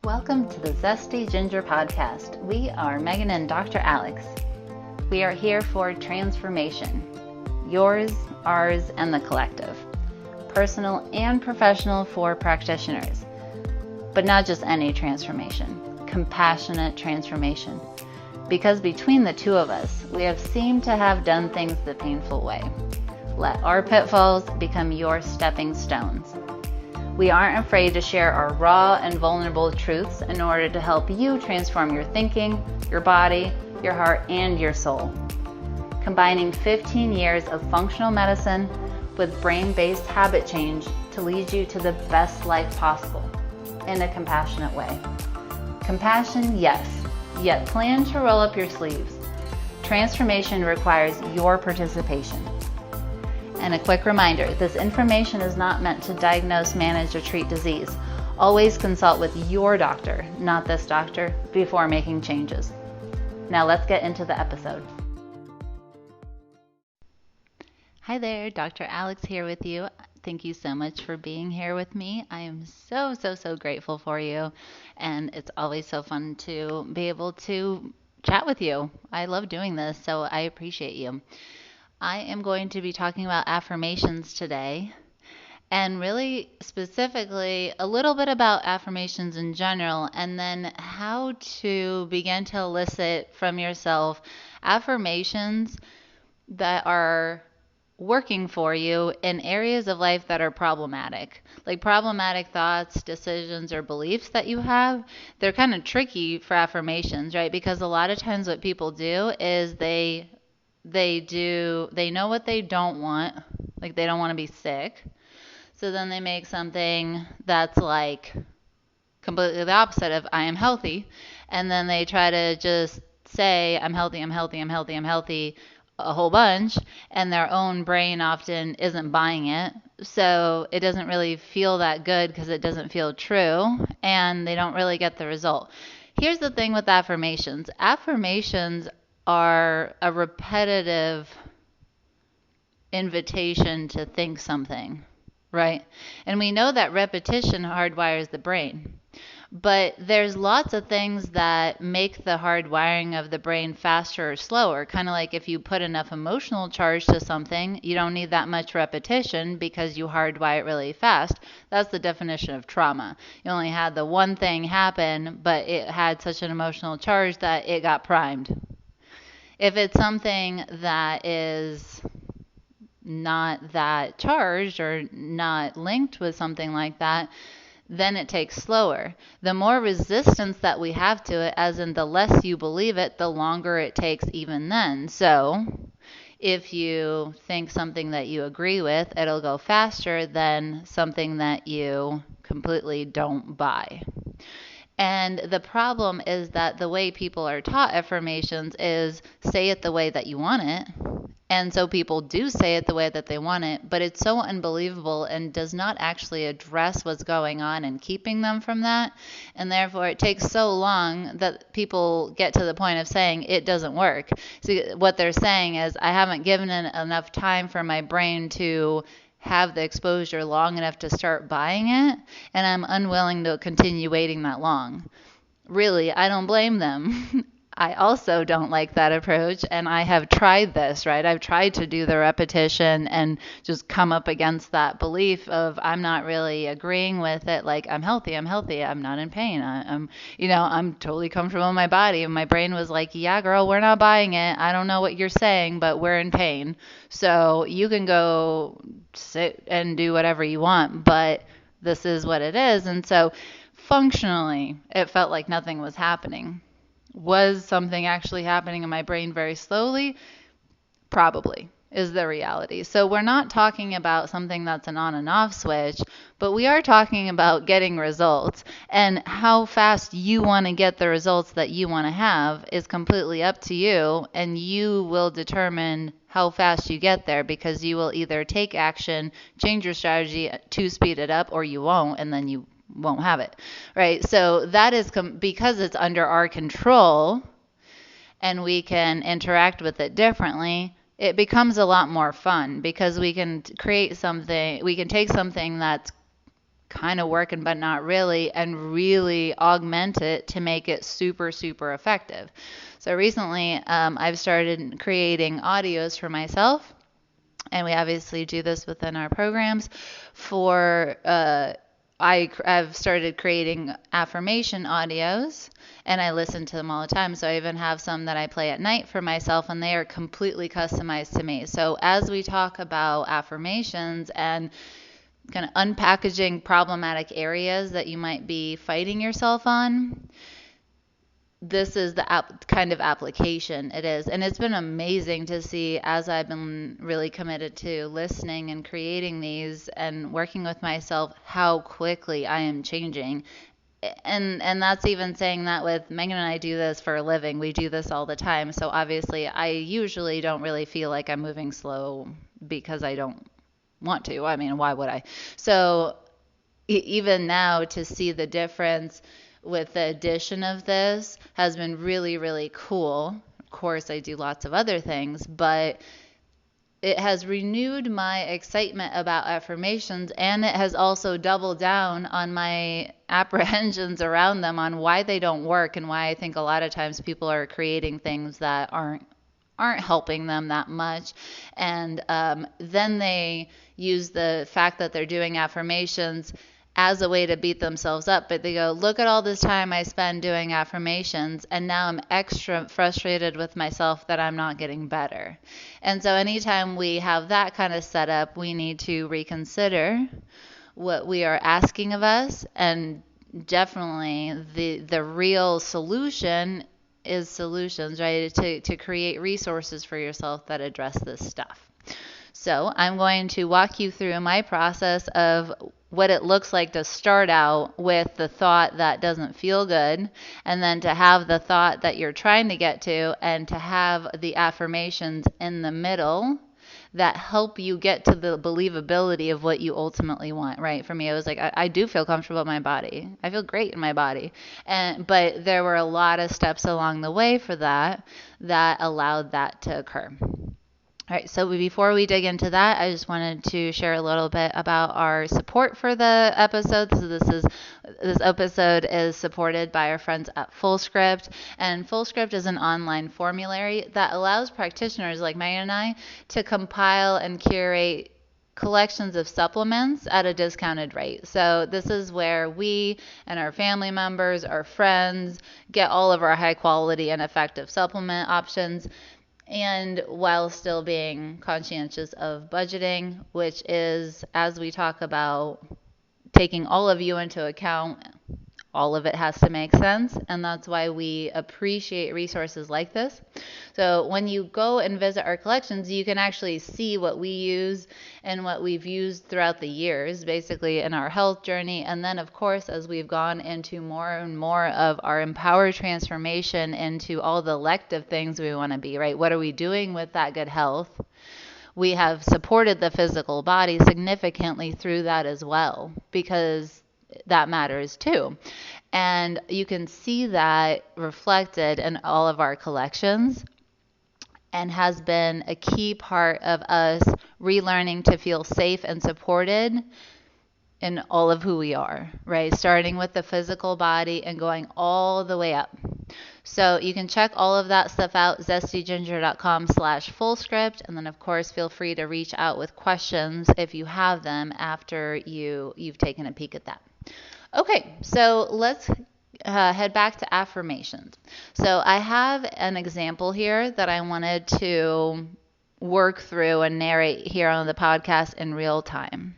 Welcome to the Zesty Ginger Podcast. We are Megan and Dr. Alex. We are here for transformation. Yours, ours, and the collective. Personal and professional for practitioners. But not just any transformation. Compassionate transformation. Because between the two of us, we have seemed to have done things the painful way. Let our pitfalls become your stepping stones. We aren't afraid to share our raw and vulnerable truths in order to help you transform your thinking, your body, your heart, and your soul. Combining 15 years of functional medicine with brain-based habit change to lead you to the best life possible in a compassionate way. Compassion, yes, yet plan to roll up your sleeves. Transformation requires your participation. And a quick reminder, this information is not meant to diagnose, manage, or treat disease. Always consult with your doctor, not this doctor, before making changes. Now let's get into the episode. Hi there, Dr. Alex here with you. Thank you so much for being here with me. I am so grateful for you. And it's always so fun to be able to chat with you. I love doing this, so I appreciate you. I am going to be talking about affirmations today, and really specifically a little bit about affirmations in general, and then how to begin to elicit from yourself affirmations that are working for you in areas of life that are problematic. Like problematic thoughts, decisions, or beliefs that you have, they're kind of tricky for affirmations, right? Because a lot of times what people do is they know what they don't want, like they don't want to be sick. So then they make something that's like completely the opposite of I am healthy. And then they try to just say I'm healthy a whole bunch, and their own brain often isn't buying it. So it doesn't really feel that good because it doesn't feel true, and they don't really get the result. Here's the thing with affirmations. Affirmations are a repetitive invitation to think something, right? And we know that repetition hardwires the brain. But there's lots of things that make the hardwiring of the brain faster or slower. Kind of like if you put enough emotional charge to something, you don't need that much repetition because you hardwire it really fast. That's the definition of trauma. You only had the one thing happen, but it had such an emotional charge that it got primed. If it's something that is not that charged or not linked with something like that, then it takes slower. The more resistance that we have to it, as in the less you believe it, the longer it takes even then. So if you think something that you agree with, it'll go faster than something that you completely don't buy. And the problem is that the way people are taught affirmations is say it the way that you want it. And so people do say it the way that they want it, but it's so unbelievable and does not actually address what's going on and keeping them from that. And therefore it takes so long that people get to the point of saying it doesn't work. So what they're saying is I haven't given it enough time for my brain to have the exposure long enough to start buying it, and I'm unwilling to continue waiting that long. Really, I don't blame them. I also don't like that approach, and I have tried this, right? I've tried to do the repetition and just come up against that belief of I'm not really agreeing with it. Like I'm healthy, I'm not in pain. I'm totally comfortable in my body. And my brain was like, yeah, girl, we're not buying it. I don't know what you're saying, but we're in pain. So you can go sit and do whatever you want, but this is what it is. And so functionally, it felt like nothing was happening. Was something actually happening in my brain very slowly? Probably is the reality. So we're not talking about something that's an on and off switch, but we are talking about getting results. And how fast you want to get the results that you want to have is completely up to you, and you will determine how fast you get there because you will either take action, change your strategy to speed it up, or you won't, and then you won't have it, right? So that is because it's under our control and we can interact with it differently, it becomes a lot more fun because we can create something, we can take something that's kind of working but not really, and really augment it to make it super, super effective. So recently, I've started creating audios for myself, and we obviously do this within our programs for I've started creating affirmation audios, and I listen to them all the time. So I even have some that I play at night for myself, and they are completely customized to me. So as we talk about affirmations and kind of unpackaging problematic areas that you might be fighting yourself on, this is the kind of application it is. And it's been amazing to see, as I've been really committed to listening and creating these and working with myself, how quickly I am changing. And that's even saying that with Megan and I do this for a living. We do this all the time. So obviously I usually don't really feel like I'm moving slow because I don't want to. I mean, why would I? So even now, to see the difference with the addition of this has been really, really cool. Of course, I do lots of other things, but it has renewed my excitement about affirmations, and it has also doubled down on my apprehensions around them, on why they don't work, and why I think a lot of times people are creating things that aren't helping them that much. And then they use the fact that they're doing affirmations as a way to beat themselves up. But they go, look at all this time I spend doing affirmations, and now I'm extra frustrated with myself that I'm not getting better. And so anytime we have that kind of setup, we need to reconsider what we are asking of us. And definitely the real solution is solutions, right? To create resources for yourself that address this stuff. So I'm going to walk you through my process of what it looks like to start out with the thought that doesn't feel good, and then to have the thought that you're trying to get to, and to have the affirmations in the middle that help you get to the believability of what you ultimately want, right? For me, it was like, I do feel comfortable in my body. I feel great in my body. But there were a lot of steps along the way for that allowed that to occur. All right, so before we dig into that, I just wanted to share a little bit about our support for the episode. So this episode is supported by our friends at FullScript, and FullScript is an online formulary that allows practitioners like Megan and I to compile and curate collections of supplements at a discounted rate. So this is where we and our family members, our friends, get all of our high quality and effective supplement options, and while still being conscientious of budgeting, which is, as we talk about, taking all of you into account. All of it has to make sense, and that's why we appreciate resources like this. So when you go and visit our collections, you can actually see what we use and what we've used throughout the years, basically in our health journey. And then, of course, as we've gone into more and more of our empowered transformation into all the elective things we want to be, right? What are we doing with that good health? We have supported the physical body significantly through that as well, because that matters too. And you can see that reflected in all of our collections, and has been a key part of us relearning to feel safe and supported in all of who we are, right? Starting with the physical body and going all the way up. So you can check all of that stuff out, zestyginger.com/fullscript. And then, of course, feel free to reach out with questions if you have them after you've taken a peek at that. Okay, so let's head back to affirmations. So I have an example here that I wanted to work through and narrate here on the podcast in real time.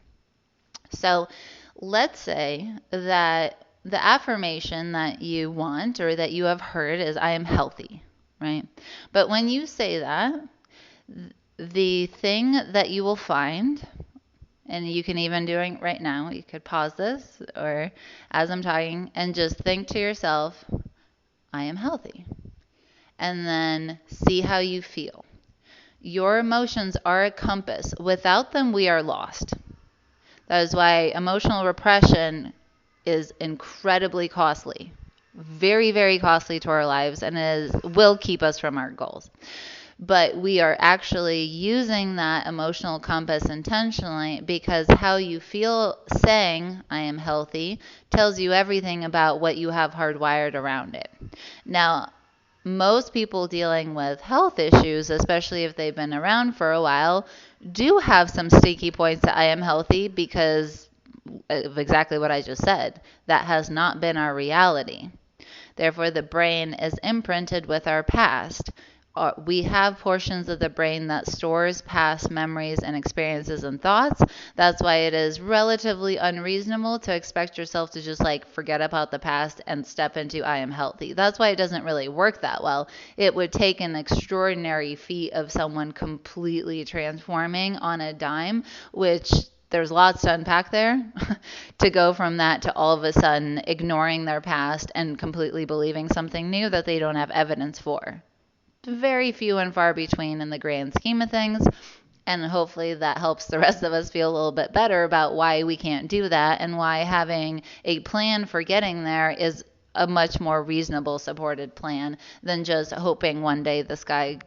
So let's say that the affirmation that you want or that you have heard is, I am healthy, right? But when you say that, the thing that you will find, and you can even do it right now, you could pause this or as I'm talking and just think to yourself, I am healthy. And then see how you feel. Your emotions are a compass. Without them, we are lost. That is why emotional repression is incredibly costly. Very, very costly to our lives, and will keep us from our goals. But we are actually using that emotional compass intentionally, because how you feel saying I am healthy tells you everything about what you have hardwired around it. Now, most people dealing with health issues, especially if they've been around for a while, do have some sticky points that I am healthy because of exactly what I just said. That has not been our reality. Therefore, the brain is imprinted with our past. We have portions of the brain that stores past memories and experiences and thoughts. That's why it is relatively unreasonable to expect yourself to just like forget about the past and step into I am healthy. That's why it doesn't really work that well. It would take an extraordinary feat of someone completely transforming on a dime, which there's lots to unpack there to go from that to all of a sudden ignoring their past and completely believing something new that they don't have evidence for. Very few and far between in the grand scheme of things. And hopefully that helps the rest of us feel a little bit better about why we can't do that and why having a plan for getting there is a much more reasonable, supported plan than just hoping one day the sky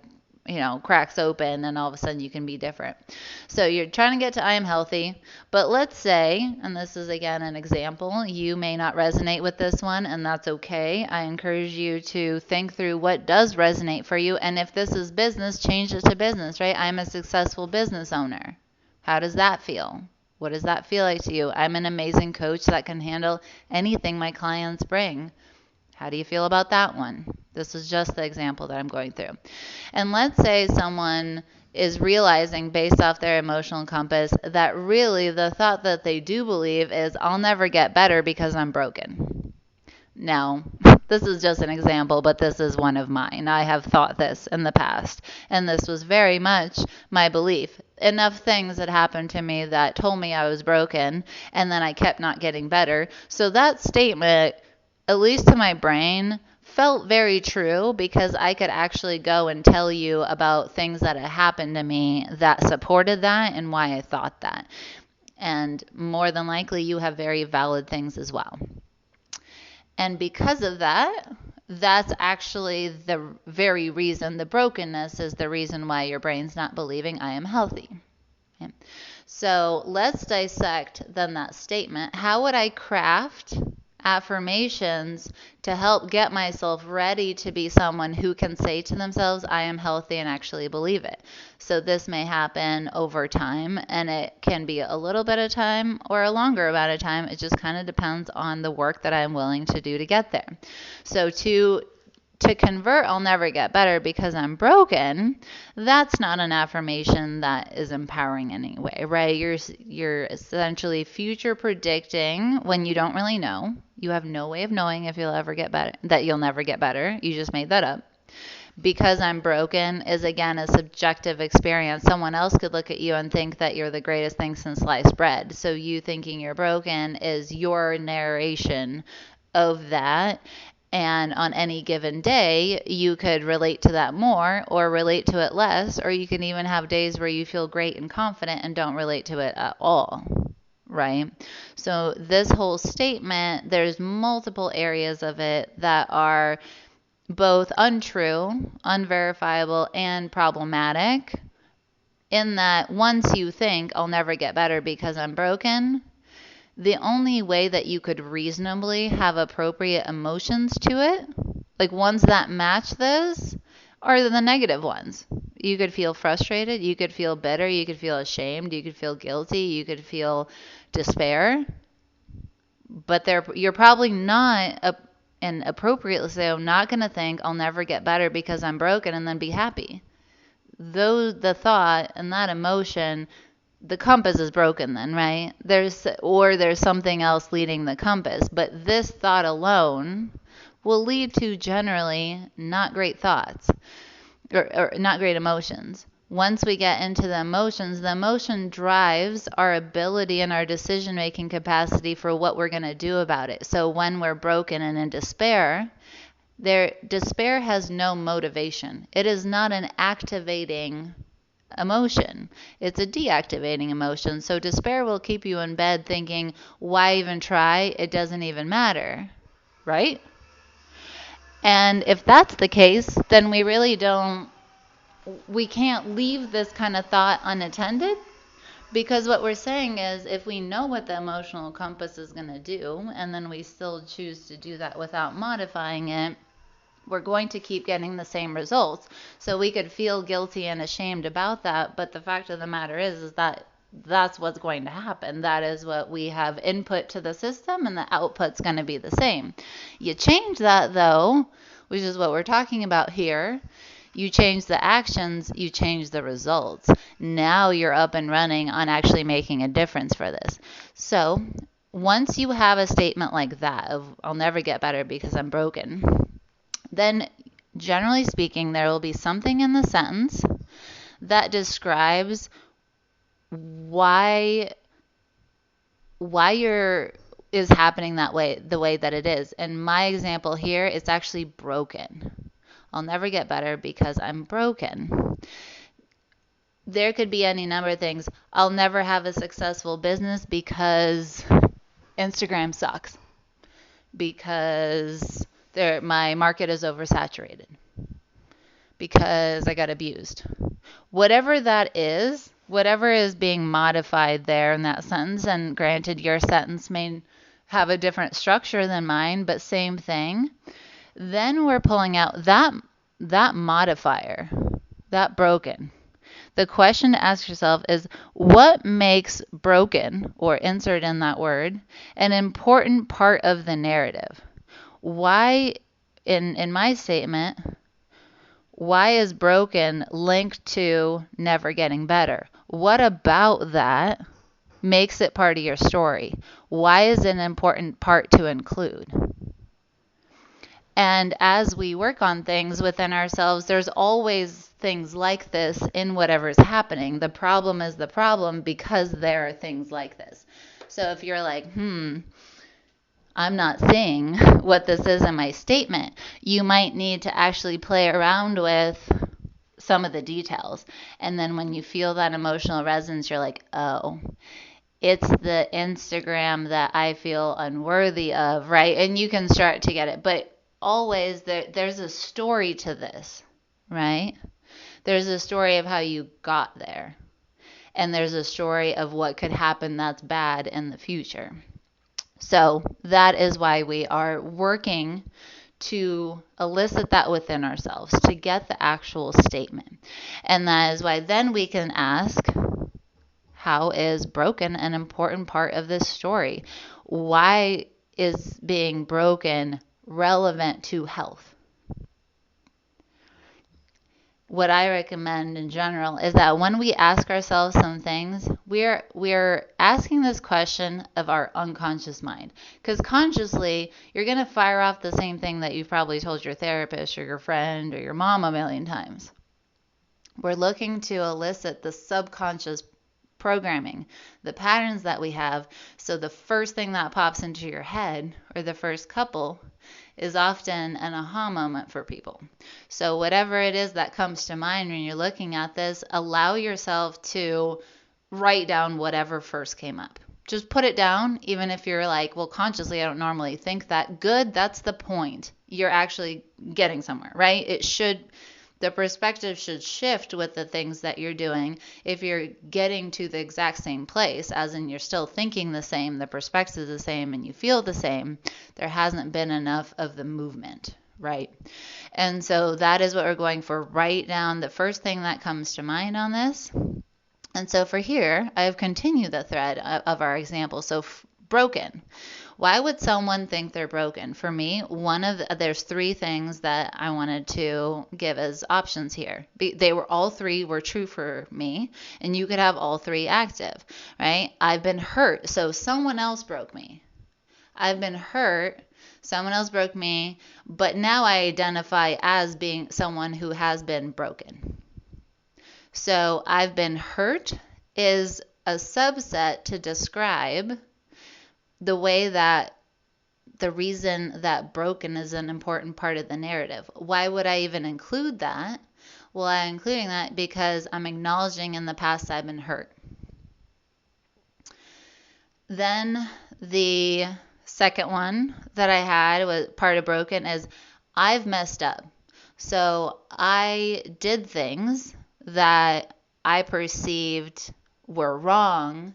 cracks open and all of a sudden you can be different. So you're trying to get to I am healthy, but let's say, and this is again an example, you may not resonate with this one, and that's okay. I encourage you to think through what does resonate for you, and if this is business, change it to business, right? I'm a successful business owner. How does that feel? What does that feel like to you? I'm an amazing coach that can handle anything my clients bring. How do you feel about that one? This is just the example that I'm going through. And let's say someone is realizing based off their emotional compass that really the thought that they do believe is I'll never get better because I'm broken. Now, this is just an example, but this is one of mine. I have thought this in the past, and this was very much my belief. Enough things had happened to me that told me I was broken, and then I kept not getting better. So that statement, at least to my brain, felt very true because I could actually go and tell you about things that had happened to me that supported that and why I thought that. And more than likely, you have very valid things as well. And because of that, that's actually the very reason, the brokenness is the reason why your brain's not believing I am healthy. Okay. So let's dissect then that statement. How would I craft affirmations to help get myself ready to be someone who can say to themselves, I am healthy, and actually believe it? So this may happen over time, and it can be a little bit of time or a longer amount of time. It just kind of depends on the work that I'm willing to do to get there. So to convert I'll never get better because I'm broken, that's not an affirmation that is empowering in any way, right? You're essentially future predicting when you don't really know. You have no way of knowing if you'll ever get better, that you'll never get better. You just made that up. Because I'm broken is again a subjective experience. Someone else could look at you and think that you're the greatest thing since sliced bread. So you thinking you're broken is your narration of that. And on any given day, you could relate to that more or relate to it less, or you can even have days where you feel great and confident and don't relate to it at all, right? So this whole statement, there's multiple areas of it that are both untrue, unverifiable, and problematic, in that once you think I'll never get better because I'm broken, the only way that you could reasonably have appropriate emotions to it, like ones that match this, are the negative ones. You could feel frustrated, you could feel bitter, you could feel ashamed, you could feel guilty, you could feel despair. But you're probably not, and appropriately so, not going to think I'll never get better because I'm broken and then be happy. The thought and that emotion, the compass is broken then, right? There's something else leading the compass, but this thought alone will lead to generally not great thoughts or not great emotions. Once we get into the emotion drives our ability and our decision-making capacity for what we're going to do about it. So when we're broken and in despair, despair has no motivation. It is not an activating emotion. It's a deactivating emotion. So despair will keep you in bed thinking, why even try? It doesn't even matter, right? And if that's the case, then we really don't we can't leave this kind of thought unattended, because what we're saying is if we know what the emotional compass is going to do and then we still choose to do that without modifying it, we're going to keep getting the same results. So we could feel guilty and ashamed about that, but the fact of the matter is that that's what's going to happen. That is what we have input to the system, and the output's going to be the same. You change that though, which is what we're talking about here. You change the actions, you change the results. Now you're up and running on actually making a difference for this. So once you have a statement like that of I'll never get better because I'm broken, then generally speaking, there will be something in the sentence that describes why you're is happening that way, the way that it is. And my example here is actually broken. I'll never get better because I'm broken. There could be any number of things. I'll never have a successful business because Instagram sucks. Because my market is oversaturated. Because I got abused. Whatever that is, whatever is being modified there in that sentence, and granted your sentence may have a different structure than mine, but same thing, then we're pulling out that modifier, that broken. The question to ask yourself is, what makes broken, or insert in that word, an important part of the narrative? Why, in my statement, why is broken linked to never getting better? What about that makes it part of your story? Why is it an important part to include? And as we work on things within ourselves, there's always things like this in whatever's happening. The problem is the problem because there are things like this. So if you're like, I'm not seeing what this is in my statement, you might need to actually play around with some of the details. And then when you feel that emotional resonance, you're like, oh, it's the Instagram that I feel unworthy of, right? And you can start to get it. But always there's a story to this, right? There's a story of how you got there. And there's a story of what could happen that's bad in the future. So that is why we are working to elicit that within ourselves, to get the actual statement. And that is why then we can ask, how is broken an important part of this story? Why is being broken relevant to health? What I recommend in general is that when we ask ourselves some things, we're asking this question of our unconscious mind. Because consciously, you're going to fire off the same thing that you've probably told your therapist or your friend or your mom a million times. We're looking to elicit the subconscious programming, the patterns that we have. So the first thing that pops into your head, or the first couple, is often an aha moment for people. So whatever it is that comes to mind when you're looking at this, allow yourself to write down whatever first came up. Just put it down, even if you're like, well, consciously, I don't normally think that. Good, that's the point. You're actually getting somewhere, right? The perspective should shift with the things that you're doing. If you're getting to the exact same place, as in you're still thinking the same, the perspective is the same, and you feel the same, there hasn't been enough of the movement, right? And so that is what we're going for. Write down the first thing that comes to mind on this. And so for here, I have continued the thread of our example. So broken. Why would someone think they're broken? For me, there's three things that I wanted to give as options here. All three were true for me, and you could have all three active, right? I've been hurt, so someone else broke me. I've been hurt, someone else broke me, but now I identify as being someone who has been broken. So I've been hurt is a subset to describe the way that the reason that broken is an important part of the narrative. Why would I even include that? Well, I'm including that because I'm acknowledging in the past I've been hurt. Then the second one that I had was part of broken is I've messed up. So I did things that I perceived were wrong,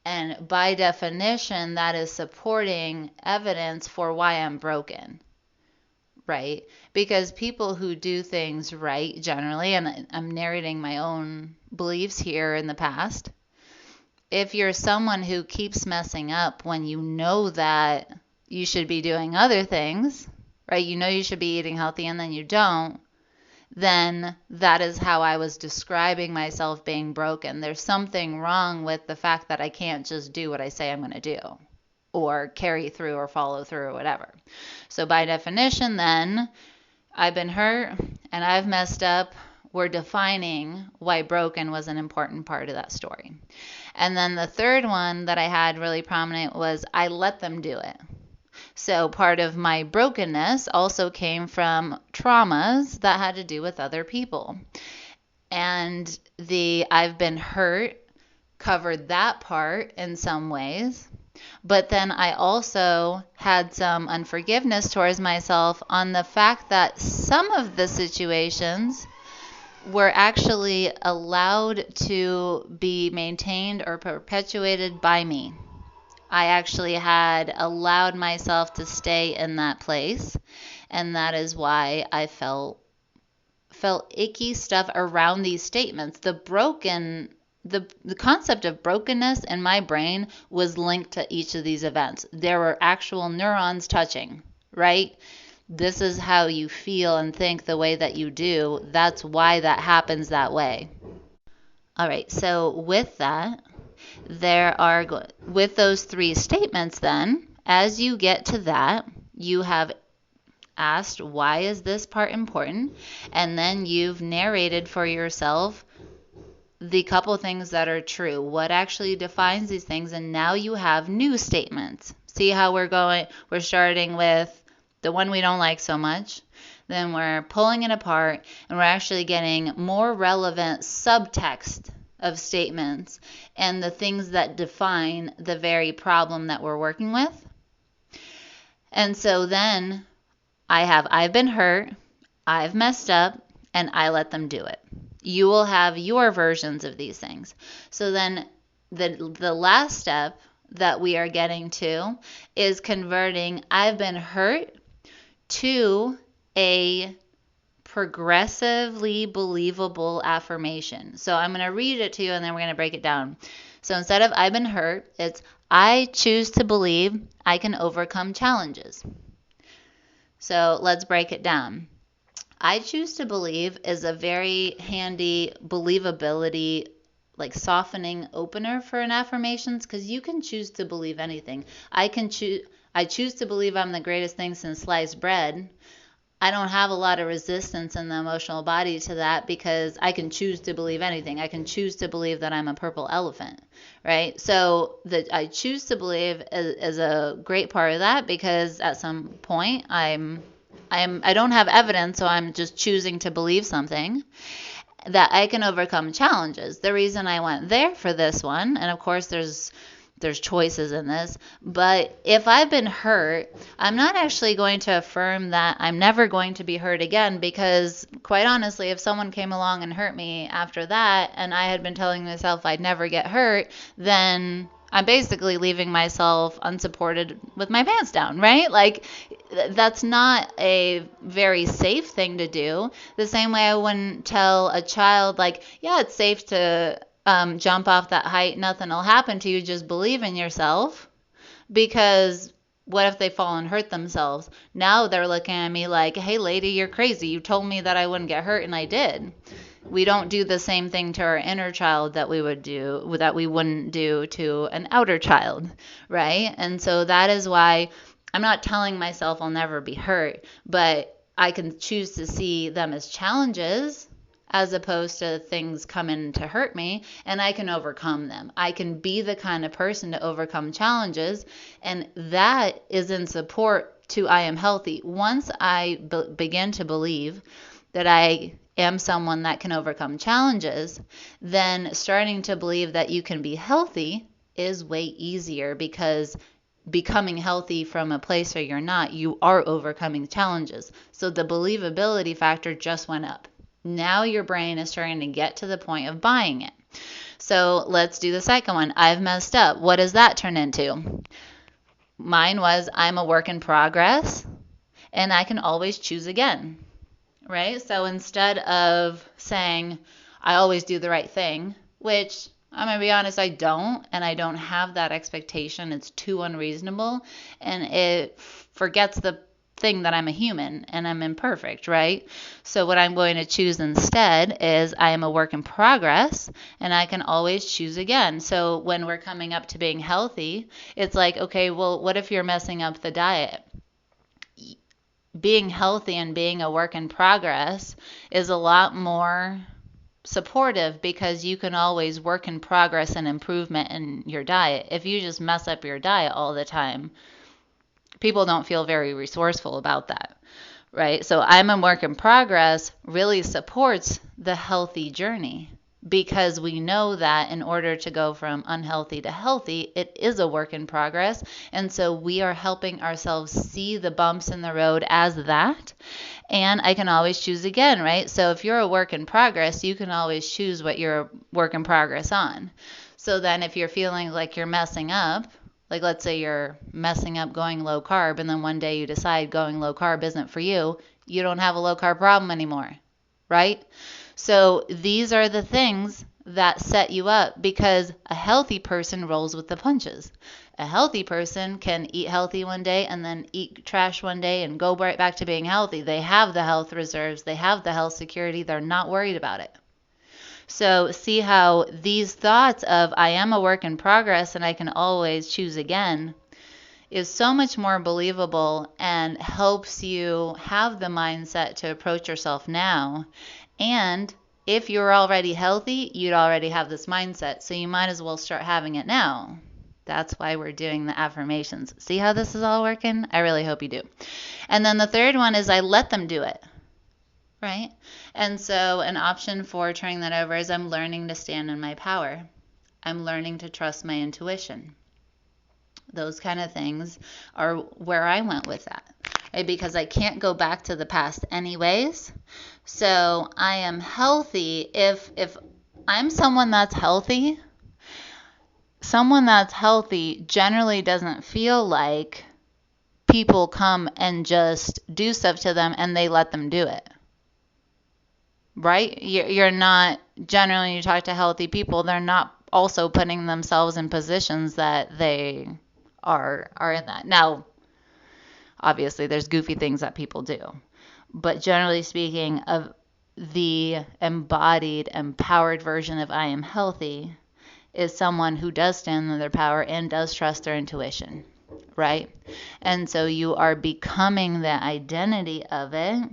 and by definition, that is supporting evidence for why I'm broken, right? Because people who do things right generally, and I'm narrating my own beliefs here in the past, if you're someone who keeps messing up when you know that you should be doing other things, right? You know you should be eating healthy and then you don't, then that is how I was describing myself being broken. There's something wrong with the fact that I can't just do what I say I'm going to do or carry through or follow through or whatever. So by definition, then, I've been hurt and I've messed up. We're defining why broken was an important part of that story. And then the third one that I had really prominent was I let them do it. So part of my brokenness also came from traumas that had to do with other people. And the I've been hurt covered that part in some ways. But then I also had some unforgiveness towards myself on the fact that some of the situations were actually allowed to be maintained or perpetuated by me. I actually had allowed myself to stay in that place, and that is why I felt icky stuff around these statements. The concept of brokenness in my brain was linked to each of these events. There were actual neurons touching, right? This is how you feel and think the way that you do. That's why that happens that way. All right, so with that, with those three statements then, as you get to that, you have asked, why is this part important? And then you've narrated for yourself the couple things that are true, what actually defines these things, and now you have new statements. See how we're going? We're starting with the one we don't like so much, then we're pulling it apart, and we're actually getting more relevant subtext of statements and the things that define the very problem that we're working with. And so then I've been hurt, I've messed up, and I let them do it. You will have your versions of these things. So then the last step that we are getting to is converting I've been hurt to a progressively believable affirmation. So I'm going to read it to you and then we're going to break it down. So instead of I've been hurt, it's I choose to believe I can overcome challenges. So let's break it down. I choose to believe is a very handy believability, like softening opener for an affirmations, because you can choose to believe anything. I choose to believe I'm the greatest thing since sliced bread. I don't have a lot of resistance in the emotional body to that because I can choose to believe anything. I can choose to believe that I'm a purple elephant, right? So that I choose to believe is a great part of that because at some point I don't have evidence, so I'm just choosing to believe something that I can overcome challenges. The reason I went there for this one, and of course there's choices in this, but if I've been hurt, I'm not actually going to affirm that I'm never going to be hurt again, because quite honestly, if someone came along and hurt me after that and I had been telling myself I'd never get hurt, then I'm basically leaving myself unsupported with my pants down, right? Like, that's not a very safe thing to do. The same way I wouldn't tell a child, like, yeah, it's safe to jump off that height, nothing will happen to you, just believe in yourself. Because what if they fall and hurt themselves? Now they're looking at me like, hey lady, you're crazy. You told me that I wouldn't get hurt and I did. We don't do the same thing to our inner child that we wouldn't do to an outer child, right? And so that is why I'm not telling myself I'll never be hurt, but I can choose to see them as challenges as opposed to things coming to hurt me, and I can overcome them. I can be the kind of person to overcome challenges, and that is in support to I am healthy. Once I begin to believe that I am someone that can overcome challenges, then starting to believe that you can be healthy is way easier, because becoming healthy from a place where you're not, you are overcoming challenges. So the believability factor just went up. Now your brain is starting to get to the point of buying it. So let's do the second one. I've messed up. What does that turn into? Mine was I'm a work in progress and I can always choose again, right? So instead of saying I always do the right thing, which I'm going to be honest, I don't, and I don't have that expectation. It's too unreasonable, and it forgets the thing that I'm a human and I'm imperfect, right? So what I'm going to choose instead is I am a work in progress and I can always choose again. So when we're coming up to being healthy, it's like, okay, well, what if you're messing up the diet? Being healthy and being a work in progress is a lot more supportive because you can always work in progress and improvement in your diet. If you just mess up your diet all the time, people don't feel very resourceful about that, right? So I'm a work in progress really supports the healthy journey because we know that in order to go from unhealthy to healthy, it is a work in progress. And so we are helping ourselves see the bumps in the road as that. And I can always choose again, right? So if you're a work in progress, you can always choose what you're a work in progress on. So then if you're feeling like you're messing up, like let's say you're messing up going low carb and then one day you decide going low carb isn't for you, you don't have a low carb problem anymore, right? So these are the things that set you up because a healthy person rolls with the punches. A healthy person can eat healthy one day and then eat trash one day and go right back to being healthy. They have the health reserves, they have the health security, they're not worried about it. So see how these thoughts of I am a work in progress and I can always choose again is so much more believable and helps you have the mindset to approach yourself now. And if you're already healthy, you'd already have this mindset. So you might as well start having it now. That's why we're doing the affirmations. See how this is all working? I really hope you do. And then the third one is I let them do it. Right? And so an option for turning that over is I'm learning to stand in my power. I'm learning to trust my intuition. Those kind of things are where I went with that, right? Because I can't go back to the past anyways. So I am healthy. If I'm someone that's healthy generally doesn't feel like people come and just do stuff to them and they let them do it. Right? You're not, generally, you talk to healthy people, they're not also putting themselves in positions that they are in that. Now, obviously, there's goofy things that people do. But generally speaking, of the embodied, empowered version of I am healthy is someone who does stand in their power and does trust their intuition, right? And so you are becoming the identity of it.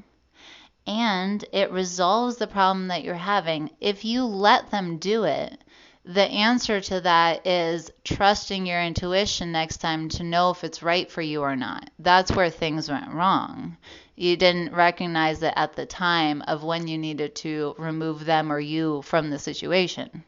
And it resolves the problem that you're having. If you let them do it, the answer to that is trusting your intuition next time to know if it's right for you or not. That's where things went wrong. You didn't recognize it at the time of when you needed to remove them or you from the situation.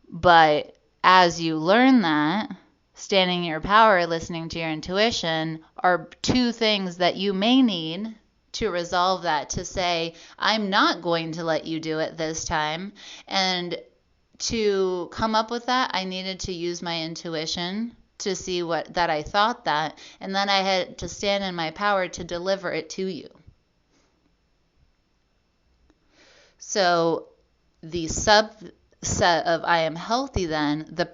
But as you learn that, standing in your power, listening to your intuition are two things that you may need to resolve that, to say, I'm not going to let you do it this time. And to come up with that, I needed to use my intuition to see that I thought that, and then I had to stand in my power to deliver it to you. So the subset of I am healthy then, the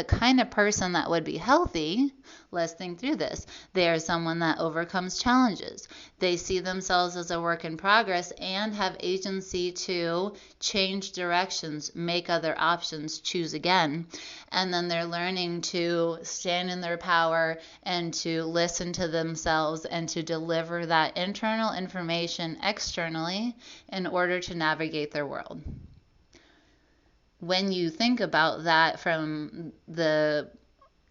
kind of person that would be healthy, let's think through this. They are someone that overcomes challenges. They see themselves as a work in progress and have agency to change directions, make other options, choose again. And then they're learning to stand in their power and to listen to themselves and to deliver that internal information externally in order to navigate their world. When you think about that from the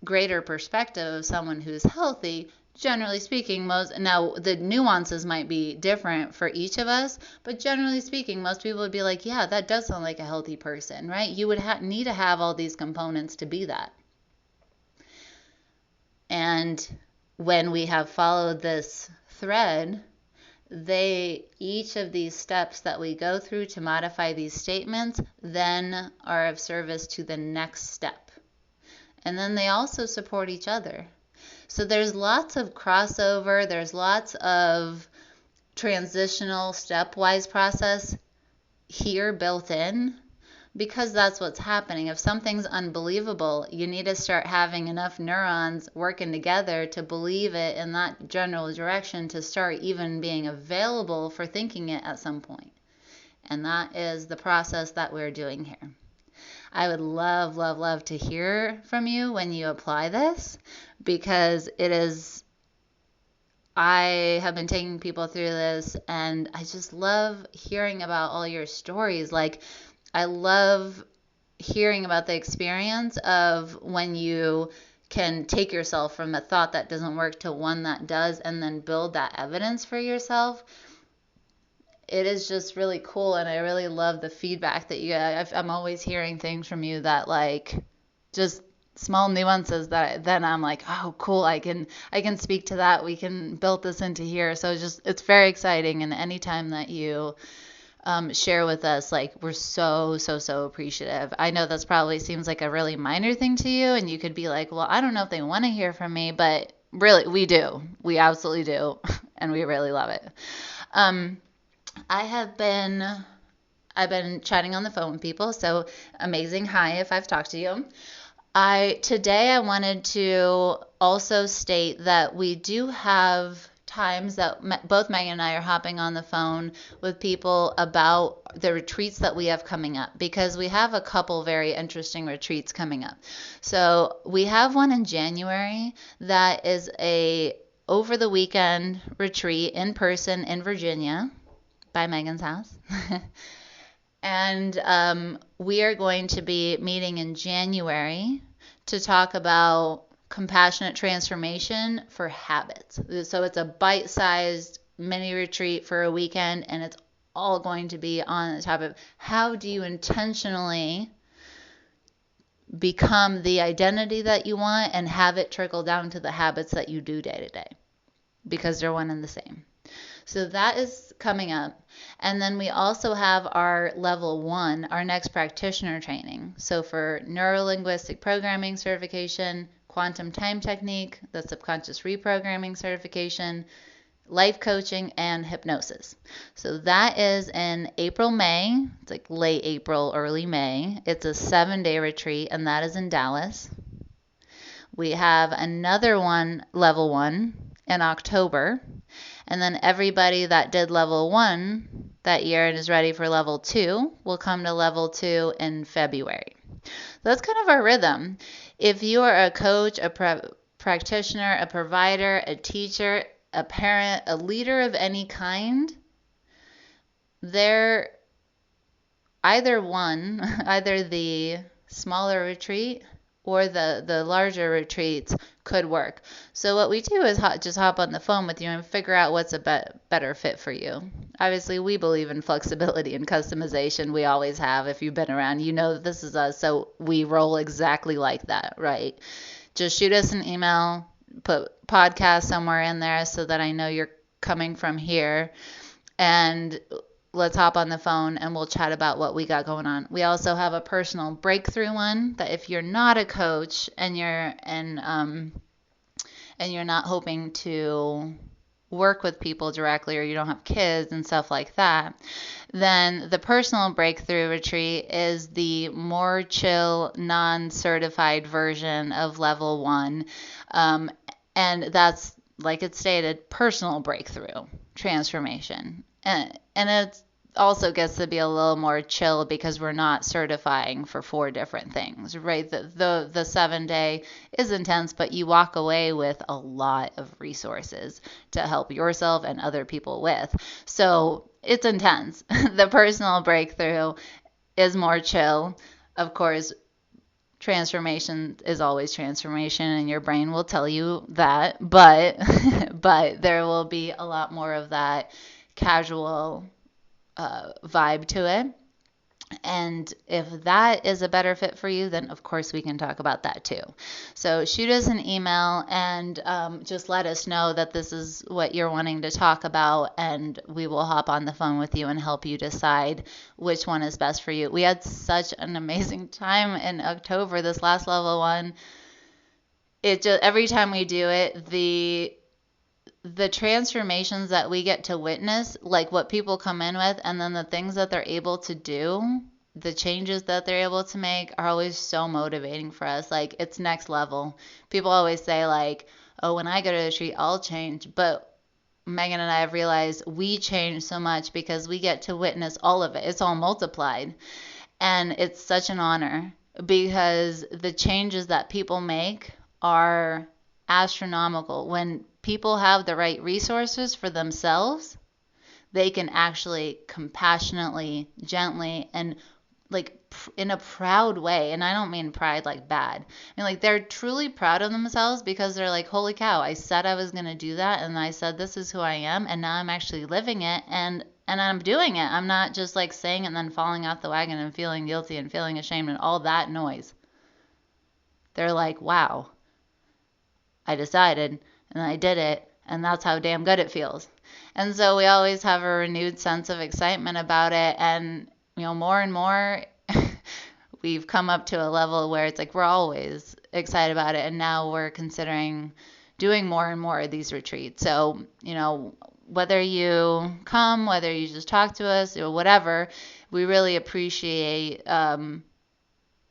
greater perspective of someone who's healthy, generally speaking, now the nuances might be different for each of us, but generally speaking, most people would be like, yeah, that does sound like a healthy person, right? You would need to have all these components to be that. And when we have followed this thread, each of these steps that we go through to modify these statements then are of service to the next step. And then they also support each other. So there's lots of crossover, there's lots of transitional stepwise process here built in, because that's what's happening. If something's unbelievable, you need to start having enough neurons working together to believe it in that general direction to start even being available for thinking it at some point. And that is the process that we're doing here. I would love, love, love to hear from you when you apply this, because I have been taking people through this, and I just love hearing about all your stories. Like, I love hearing about the experience of when you can take yourself from a thought that doesn't work to one that does, and then build that evidence for yourself. It is just really cool, and I really love the feedback that you get. I'm always hearing things from you that, like, just small nuances that then I'm like, oh, cool, I can speak to that. We can build this into here. So it's very exciting, and anytime that you share with us, like, we're so appreciative. I know this probably seems like a really minor thing to you, and you could be like, well, I don't know if they want to hear from me, but really, we do. We absolutely do, and we really love it. I've been chatting on the phone with people, so amazing. Hi, if I've talked to you. Today I wanted to also state that we do have times that both Megan and I are hopping on the phone with people about the retreats that we have coming up, because we have a couple very interesting retreats coming up. So we have one in January that is a over the weekend retreat in person in Virginia by Megan's house. And we are going to be meeting in January to talk about compassionate transformation for habits. So it's a bite-sized mini retreat for a weekend, and it's all going to be on the topic of how do you intentionally become the identity that you want and have it trickle down to the habits that you do day to day, because they're one and the same. So that is coming up. And then we also have our level 1, our next practitioner training. So for neuro-linguistic programming certification, quantum time technique, the subconscious reprogramming certification, life coaching, and hypnosis. So that is in April, May. It's like late April, early May. It's a 7-day retreat, and that is in Dallas. We have another one, level 1, in October. And then everybody that did level 1 that year and is ready for level 2 will come to level 2 in February. So that's kind of our rhythm. If you are a coach, a practitioner, a provider, a teacher, a parent, a leader of any kind, either the smaller retreat or the larger retreats could work. So what we do is just hop on the phone with you and figure out what's a better fit for you. Obviously, we believe in flexibility and customization. We always have. If you've been around, you know that this is us, so we roll exactly like that, right? Just shoot us an email, put podcast somewhere in there so that I know you're coming from here, and let's hop on the phone and we'll chat about what we got going on. We also have a personal breakthrough one that if you're not a coach and you're not hoping to work with people directly, or you don't have kids and stuff like that, then the personal breakthrough retreat is the more chill, non-certified version of level 1. And that's, like it stated, personal breakthrough transformation. And it also gets to be a little more chill because we're not certifying for 4 different things, right? The 7-day is intense, but you walk away with a lot of resources to help yourself and other people with. So it's intense. The personal breakthrough is more chill. Of course, transformation is always transformation, and your brain will tell you that, but there will be a lot more of that casual vibe to it. And if that is a better fit for you, then of course we can talk about that too. So shoot us an email and just let us know that this is what you're wanting to talk about, and we will hop on the phone with you and help you decide which one is best for you. We had such an amazing time in October, this last level one. It just, every time we do it, the transformations that we get to witness, like what people come in with, and then the things that they're able to do, the changes that they're able to make are always so motivating for us. Like, it's next level. People always say, like, oh, when I go to the retreat, I'll change. But Megan and I have realized we change so much because we get to witness all of it. It's all multiplied. And it's such an honor because the changes that people make are astronomical. When people have the right resources for themselves, they can actually compassionately, gently, and like in a proud way. And I don't mean pride like bad. I mean, like, they're truly proud of themselves because they're like, holy cow, I said I was going to do that. And I said, this is who I am. And now I'm actually living it. And I'm doing it. I'm not just like saying it and then falling off the wagon and feeling guilty and feeling ashamed and all that noise. They're like, wow, I decided and I did it, and that's how damn good it feels. And so we always have a renewed sense of excitement about it. And, more and more, we've come up to a level where it's like we're always excited about it. And now we're considering doing more and more of these retreats. So, whether you come, whether you just talk to us, or whatever, we really appreciate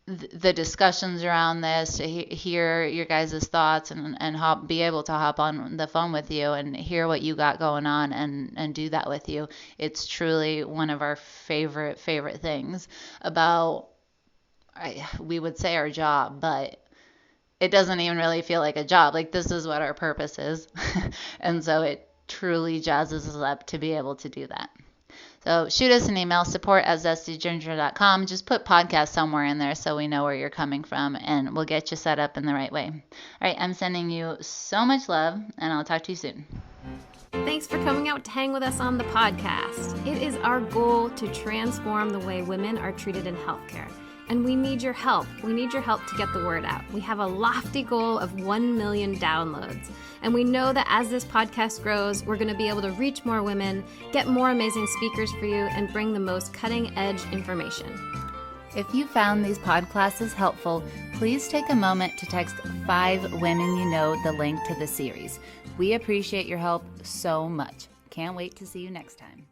the discussions around this, to hear your guys' thoughts and be able to hop on the phone with you and hear what you got going on and do that with you. It's truly one of our favorite things about, we would say our job, but it doesn't even really feel like a job. Like, this is what our purpose is. And so it truly jazzes us up to be able to do that. So shoot us an email, support@zestyginger.com. Just put podcast somewhere in there so we know where you're coming from, and we'll get you set up in the right way. All right, I'm sending you so much love, and I'll talk to you soon. Thanks for coming out to hang with us on the podcast. It is our goal to transform the way women are treated in healthcare. And we need your help. We need your help to get the word out. We have a lofty goal of 1 million downloads. And we know that as this podcast grows, we're going to be able to reach more women, get more amazing speakers for you, and bring the most cutting-edge information. If you found these podclasses helpful, please take a moment to text 5 women you know the link to the series. We appreciate your help so much. Can't wait to see you next time.